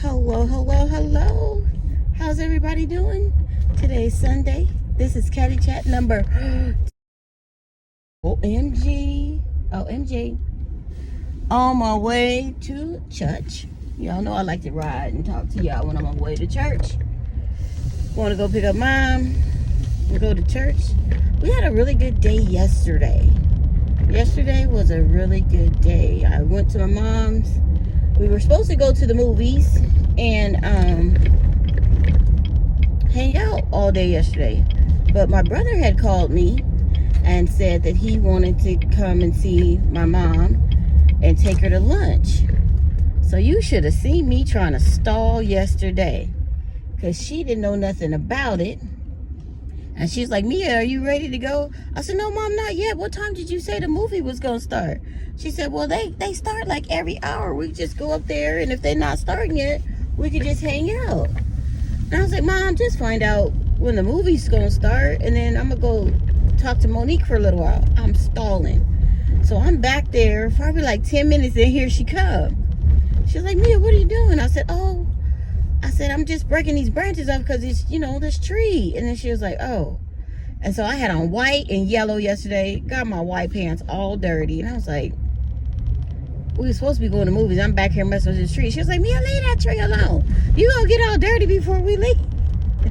Hello, hello, hello. How's everybody doing? Today's Sunday. This is Caddy Chat number OMG. On my way to church. Y'all know I like to ride and talk to y'all when I'm on my way to church. Want to go pick up mom and go to church. We had a really good day yesterday. Yesterday was a really good day. I went to my mom's. We were supposed to go to the movies and hang out all day yesterday. But my brother had called me and said that he wanted to come and see my mom and take her to lunch. So you should have seen me trying to stall yesterday, because she didn't know nothing about it. And she's like, Mia, are you ready to go? I said, no, Mom, not yet. What time did you say the movie was going to start? She said, well, they start like every hour. We just go up there, and if they're not starting yet, we could just hang out. And I was like, Mom, just find out when the movie's going to start, and then I'm going to go talk to Monique for a little while. I'm stalling. So I'm back there, probably like 10 minutes, and here she comes. She's like, Mia, what are you doing? I said, I'm just breaking these branches off because it's, this tree. And then she was like, oh. And so I had on white and yellow yesterday. Got my white pants all dirty. And I was like, we were supposed to be going to movies. I'm back here messing with this tree. She was like, Mia, leave that tree alone. You gonna get all dirty before we leave.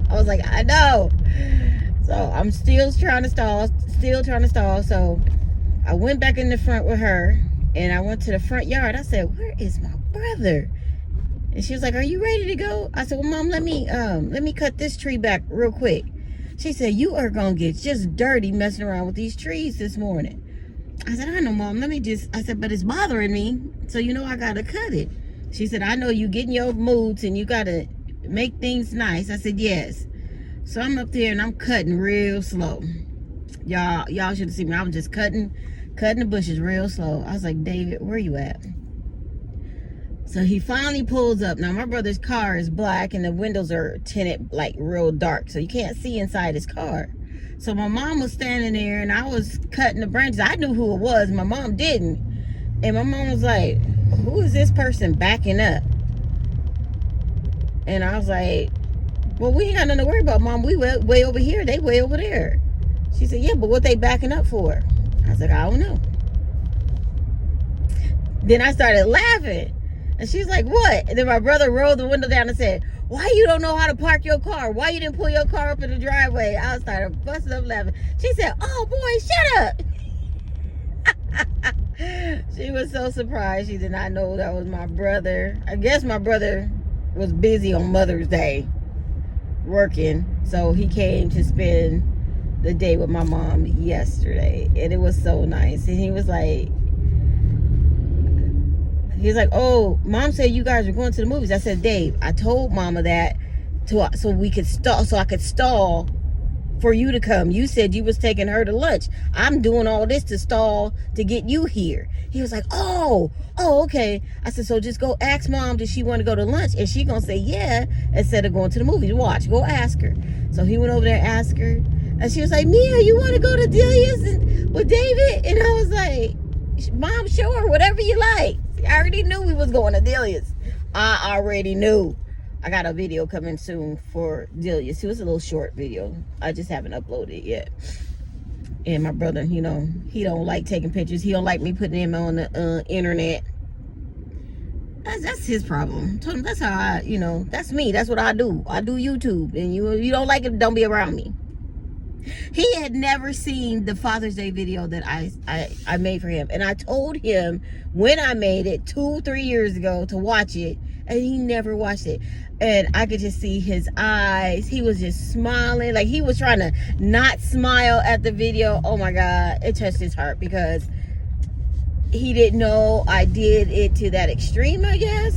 I was like, I know. So I'm still trying to stall. So I went back in the front with her. And I went to the front yard. I said, where is my brother? And she was like, are you ready to go? I said, well, Mom, let me cut this tree back real quick. She said, you are going to get just dirty messing around with these trees this morning. I said, I know, Mom. I said, but it's bothering me. So, I got to cut it. She said, I know you get in your moods and you got to make things nice. I said, yes. So I'm up there and I'm cutting real slow. Y'all should have seen me. I was just cutting the bushes real slow. I was like, David, where you at? So he finally pulls up. Now, my brother's car is black and the windows are tinted like real dark, so you can't see inside his car. So my mom was standing there and I was cutting the branches. I knew who it was. My mom didn't. And my mom was like, who is this person backing up? And I was like, well, we ain't got nothing to worry about, Mom. We way over here. They way over there. She said, yeah, but what they backing up for? I was like, I don't know. Then I started laughing. And she's like, what? And then my brother rolled the window down and said, why you don't know how to park your car? Why you didn't pull your car up in the driveway? I started busting up laughing. She said, oh, boy, shut up. She was so surprised. She did not know that was my brother. I guess my brother was busy on Mother's Day working. So he came to spend the day with my mom yesterday. And it was so nice. And he was like, oh, Mom said you guys were going to the movies. I said, Dave, I told Mama that so I could stall for you to come. You said you was taking her to lunch. I'm doing all this to stall to get you here. He was like, oh, okay. I said, so just go ask Mom, does she want to go to lunch? And she gonna say yeah, instead of going to the movies. Watch, go ask her. So he went over there and asked her. And she was like, Mia, you want to go to Delia's with David? And I was like, Mom, sure, whatever you like. I already knew we was going to Delia's. I already knew. I got a video coming soon for Delia's. It was a little short video. I just haven't uploaded it yet. And my brother, he don't like taking pictures. He don't like me putting him on the internet. That's his problem. I told him that's how that's me. That's what I do. I do YouTube. And you don't like it, don't be around me. He had never seen the Father's Day video that I made for him. And I told him when I made it 2-3 years ago to watch it. And he never watched it. And I could just see his eyes. He was just smiling. Like he was trying to not smile at the video. Oh my God. It touched his heart because he didn't know I did it to that extreme, I guess.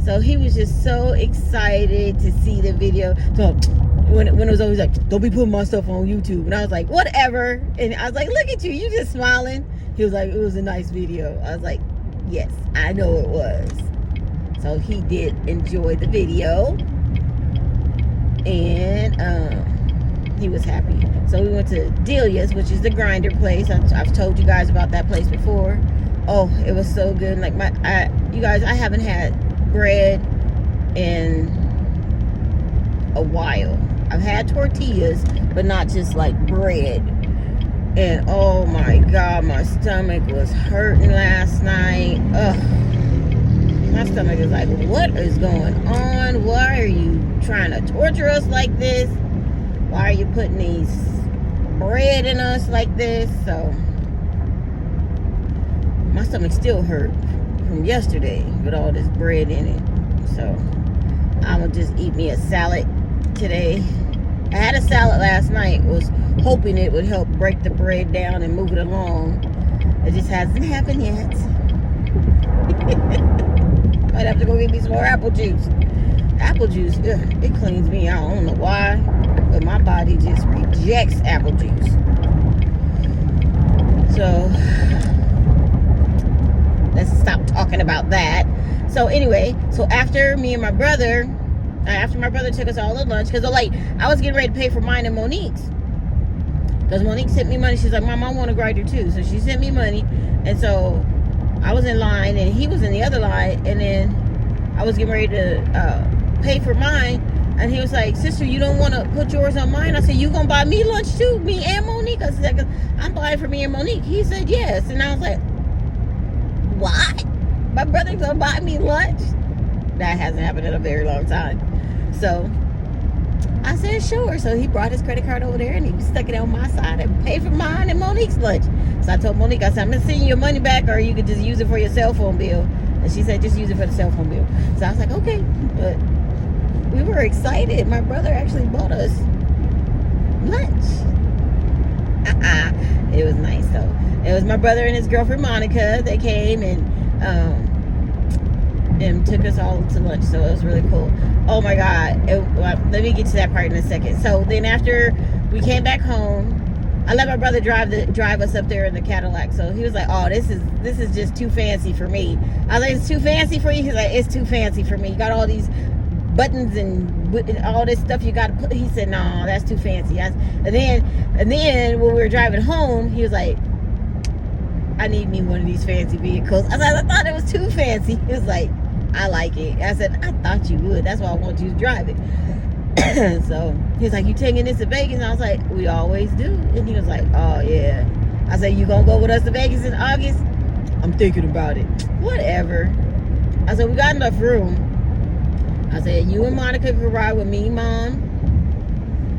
So he was just so excited to see the video. So when it was always like, don't be putting my stuff on YouTube. And I was like, whatever. And I was like, look at you just smiling. He was like, it was a nice video. I was like, yes, I know it was. So he did enjoy the video. And he was happy. So we went to Delia's, which is the grinder place. I've told you guys about that place before. Oh, it was so good. Like you guys, I haven't had bread in a while. I've had tortillas, but not just like bread. And oh my God, my stomach was hurting last night. Ugh. My stomach is like, what is going on? Why are you trying to torture us like this? Why are you putting these bread in us like this? So my stomach still hurt from yesterday with all this bread in it. So I'm gonna just eat me a salad today. I had a salad last night, was hoping it would help break the bread down and move it along. It just hasn't happened yet. Might have to go get me some more apple juice. Apple juice, ugh, it cleans me out. I don't know why, but my body just rejects apple juice. So let's stop talking about that. So anyway, so after my brother took us all to lunch, because like I was getting ready to pay for mine and Monique's, because Monique sent me money. She's like, Mom, I want a grinder too. So she sent me money, and so I was in line and he was in the other line, and then I was getting ready to pay for mine, and he was like, sister, you don't want to put yours on mine? I said, you gonna buy me lunch too, me and Monique? I said, 'cause I'm buying for me and Monique. He said yes, and I was like, what? My brother's gonna buy me lunch? That hasn't happened in a very long time. So I said sure. So he brought his credit card over there and he stuck it on my side and paid for mine and Monique's lunch. So I told Monique, I said, I'm gonna send you your money back, or you could just use it for your cell phone bill. And she said, just use it for the cell phone bill. So I was like, okay. But we were excited. My brother actually bought us lunch. It was nice though. It was my brother and his girlfriend Monica. They came and took us all to lunch. So it was really cool. Oh my God. Let me get to that part in a second. So then after we came back home, I let my brother drive us up there in the Cadillac. So he was like, oh, this is just too fancy for me. I was like, it's too fancy for you? He's like, it's too fancy for me. You got all these buttons and all this stuff you got to put. He said, no, that's too fancy. And then when we were driving home, he was like, I need me one of these fancy vehicles. I said, I thought it was too fancy. He was like, I like it. I said, I thought you would. That's why I want you to drive it. So he was like, you taking this to Vegas? And I was like, we always do. And he was like, oh yeah. I said, you gonna go with us to Vegas in August? I'm thinking about it. Whatever. I said, we got enough room. I said, you and Monica can ride with me, Mom,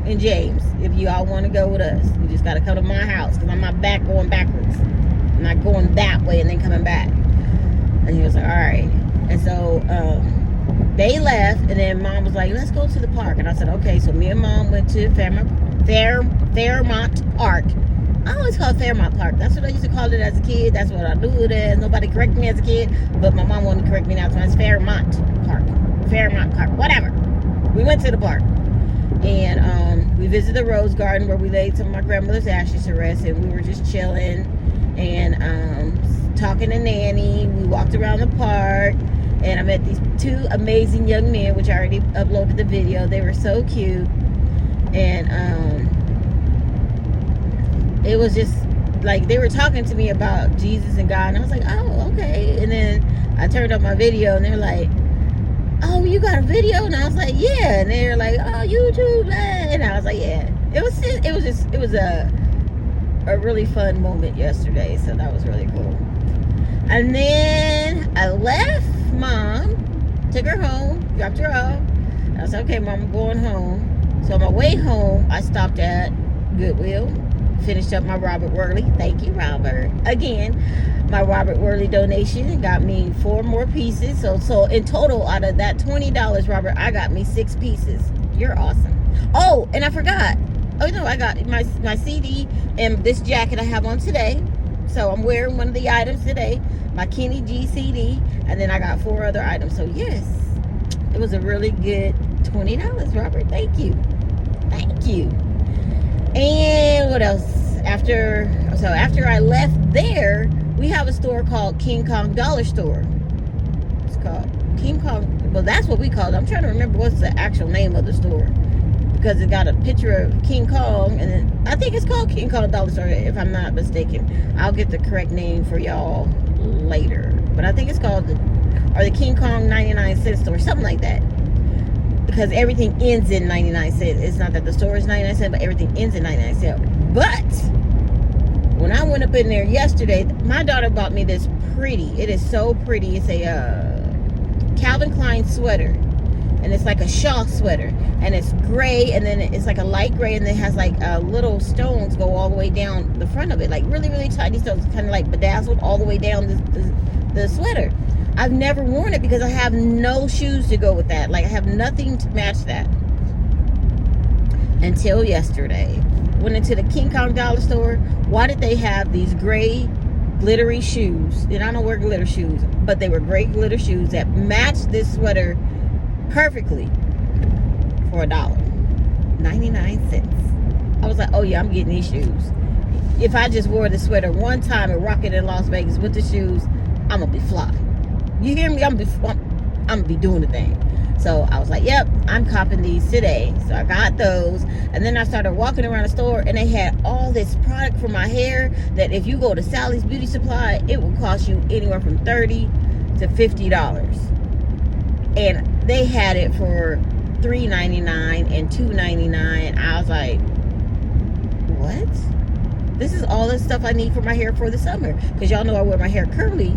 and James, if you all want to go with us. You just got to come to my house, because I'm not back going backwards. I'm not going that way and then coming back. And he was like, all right. And so they left, and then Mom was like, let's go to the park. And I said, okay. So me and Mom went to Fairmont Park. I always call it Fairmont Park. That's what I used to call it as a kid. That's what I knew it as. Nobody corrected me as a kid, but my mom wanted to correct me now. So it's Fairmont Park. Fairmont Park, whatever. We went to the park, and we visited the Rose Garden, where we laid some of my grandmother's ashes to rest, and we were just chilling and talking to Nanny. We walked around the park, and I met these two amazing young men, which I already uploaded the video. They were so cute, and it was just like they were talking to me about Jesus and God, and I was like, oh, okay. And then I turned up my video, and they're like, oh, you got a video? And I was like, yeah. And they're like, oh, YouTube, blah. And I was like, yeah. It was a really fun moment yesterday, so that was really cool. And then I left Mom, took her home, dropped her off. I was like, okay, Mom, I'm going home. So on my way home, I stopped at Goodwill, finished up my Robert Worley. Thank you, Robert. Again, my Robert Worley donation got me 4 more pieces. So in total, out of that $20, Robert, I got me 6 pieces. You're awesome. Oh, and I forgot. Oh no, I got my CD and this jacket I have on today. So I'm wearing one of the items today, my Kenny G CD, and then I got 4 other items. So yes, it was a really good $20, Robert. Thank you. Thank you. And what else? After I left there, we have a store called King Kong Dollar Store. It's called King Kong. Well, that's what we call it. I'm trying to remember what's the actual name of the store, because it got a picture of King Kong, and then I think it's called King Kong Dollar Store, if I'm not mistaken. I'll get the correct name for y'all later, but I think it's called the King Kong 99 cent store, something like that. because everything ends in 99 cents. It's not that the store is 99 cents, but everything ends in 99 cents. But when I went up in there yesterday, my daughter bought me this pretty. It is so pretty. It's a Calvin Klein sweater. And it's like a shawl sweater. And it's gray, and then it's like a light gray, and then it has like little stones go all the way down the front of it. Like really, really tiny stones, kind of like bedazzled all the way down the sweater. I've never worn it because I have no shoes to go with that. Like I have nothing to match that. Until yesterday. Went into the King Kong dollar store. Why did they have these gray glittery shoes? And I don't wear glitter shoes, but they were gray glitter shoes that matched this sweater perfectly for $1.99. I was like, oh yeah, I'm getting these shoes. If I just wore the sweater one time and rock it in Las Vegas with the shoes, I'm gonna be fly. You hear me? I'm gonna be doing the thing. So I was like, yep, I'm copping these today. So I got those. And then I started walking around the store, and they had all this product for my hair that if you go to Sally's Beauty Supply, it will cost you anywhere from $30 to $50. And they had it for $3.99 and $2.99. I was like, what? This is all the stuff I need for my hair for the summer. Because y'all know I wear my hair curly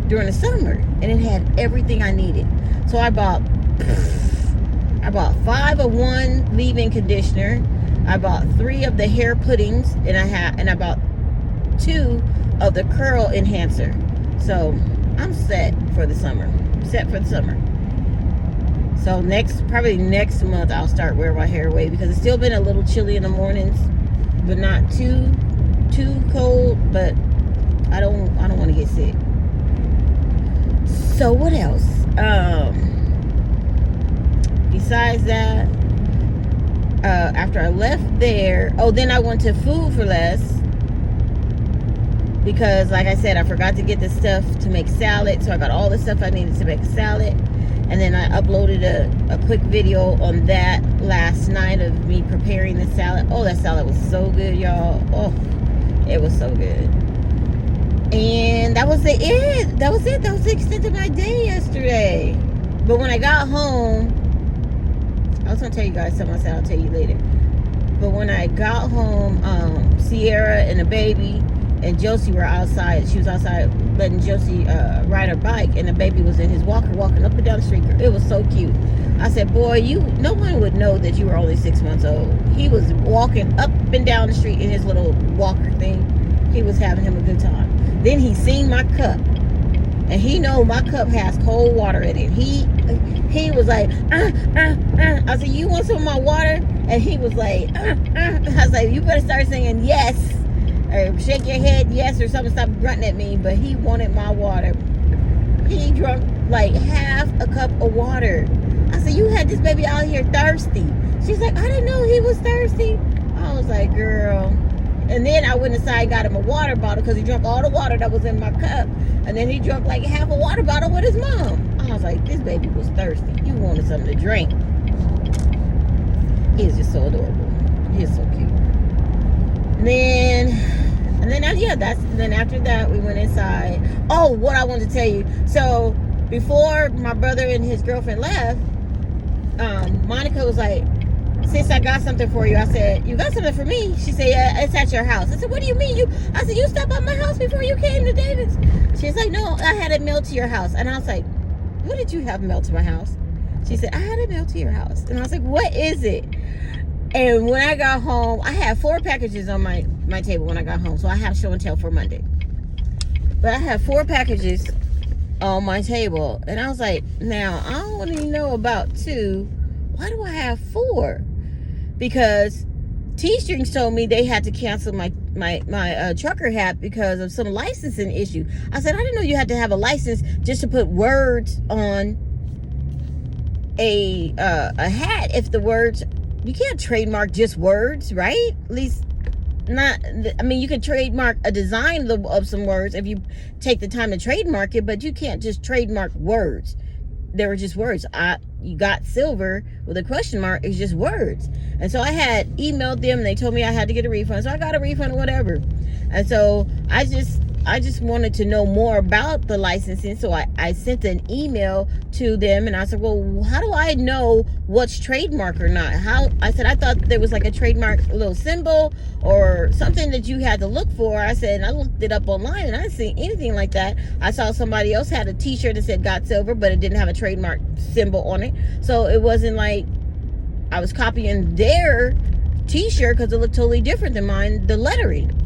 during the summer. And it had everything I needed. So I bought 5 of one leave-in conditioner. I bought 3 of the hair puddings, and I bought 2 of the curl enhancer. So I'm set for the summer. So probably next month I'll start wearing my hair away, because it's still been a little chilly in the mornings, but not too cold. But I don't want to get sick. So what else? Besides that, after I left there, then I went to Food for Less, because like I said, I forgot to get the stuff to make salad. So I got all the stuff I needed to make a salad, and then I uploaded a quick video on that last night of me preparing the salad. Oh, that salad was so good, y'all. Oh, it was so good. And that was it. That was the extent of my day yesterday. But when I got home, I was going to tell you guys something I said I'll tell you later. But when I got home, Sierra and the baby and Josie were outside. She was outside letting Josie ride her bike, and the baby was in his walker walking up and down the street. It was so cute. I said, boy, no one would know that you were only 6 months old. He was walking up and down the street in his little walker thing. He was having him a good time. Then he seen my cup, and he know my cup has cold water in it. He was like, I said, you want some of my water? And he was like, I was like, you better start saying yes, or shake your head yes, or something. Stop grunting at me. But he wanted my water. He drank like half a cup of water. I said, you had this baby out here thirsty. She's like, I didn't know he was thirsty. I was like, girl. And then I went inside and got him a water bottle, because he drank all the water that was in my cup. And then he drank like half a water bottle with his mom. I was like, this baby was thirsty. You wanted something to drink. He is just so adorable. He is so cute. And then after that, we went inside. Oh, what I wanted to tell you. So before my brother and his girlfriend left, Monica was like, sis, I got something for you. I said, you got something for me? She said, yeah, it's at your house. I said, what do you mean? I said, you stopped by my house before you came to David's? She's like, no, I had it mailed to your house. And I was like, what did you have mailed to my house? She said, I had it mailed to your house. And I was like, what is it? And when I got home, I had 4 packages on my table when I got home. So I have show and tell for Monday. But I had 4 packages on my table. And I was like, now, I only know about 2. Why do I have 4? Because T-Strings told me they had to cancel my trucker hat because of some licensing issue. I said, I didn't know you had to have a license just to put words on a hat. If the words, you can't trademark just words, right? At least not, I mean, you can trademark a design of some words if you take the time to trademark it, but you can't just trademark words. They were just words. You got silver with a question mark. It's just words. And so I had emailed them. They told me I had to get a refund. So I got a refund or whatever. And so I just I just wanted to know more about the licensing. So I sent an email to them, and I said, well, how do I know what's trademark or not? I said, I thought there was like a trademark little symbol or something that you had to look for. I said, and I looked it up online, and I didn't see anything like that. I saw somebody else had a t-shirt that said Got Silver, but it didn't have a trademark symbol on it. So it wasn't like I was copying their t-shirt, because it looked totally different than mine, the lettering.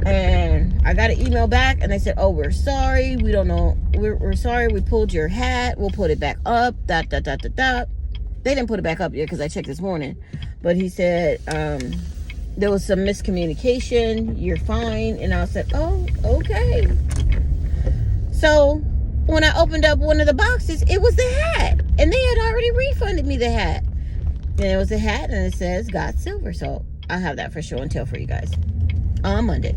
And I got an email back, and they said, oh, we're sorry, we don't know, we're sorry, we pulled your hat, we'll put it back up, ... They didn't put it back up yet, because I checked this morning, but he said there was some miscommunication, you're fine. And I said, oh, okay. So when I opened up one of the boxes, it was the hat, and they had already refunded me the hat. And it was a hat, and it says Got Silver. So I'll have that for show and tell for you guys on Monday.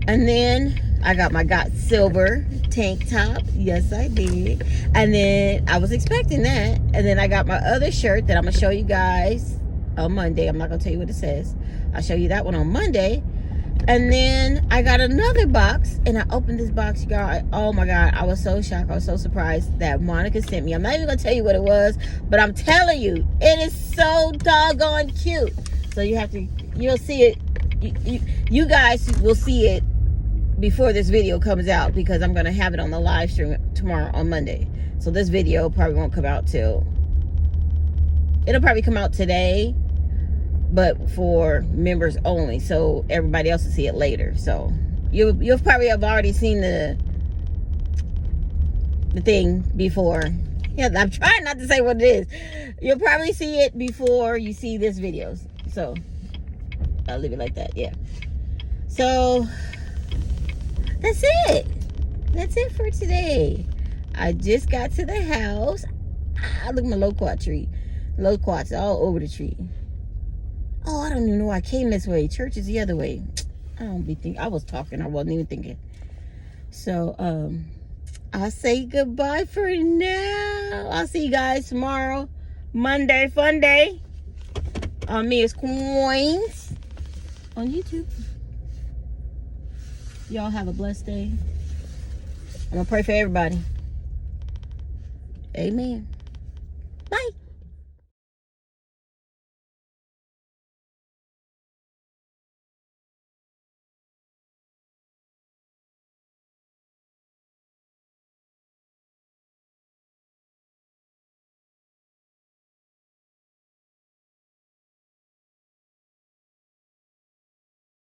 And then I got my Got Silver tank top. Yes, I did. And then I was expecting that. And then I got my other shirt that I'm going to show you guys on Monday. I'm not going to tell you what it says. I'll show you that one on Monday. And then I got another box, and I opened this box, you guys. Oh my God, I was so shocked. I was so surprised that Monica sent me. I'm not even gonna tell you what it was, but I'm telling you, it is so doggone cute. So you'll see it. You guys will see it before this video comes out, because I'm gonna have it on the live stream tomorrow on Monday. So this video probably won't come out it'll probably come out today, but for members only, so everybody else will see it later. So you'll probably have already seen the thing before. Yeah, I'm trying not to say what it is. You'll probably see it before you see this video. So I'll leave it like that. Yeah. So that's it. That's it for today. I just got to the house. Look at my loquat tree. Loquats all over the tree. Oh, I don't even know why I came this way. Church is the other way. I was talking. I wasn't even thinking. So, I'll say goodbye for now. I'll see you guys tomorrow. Monday, fun day. On MEYASCOINS on YouTube. Y'all have a blessed day. I'm going to pray for everybody. Amen. Bye.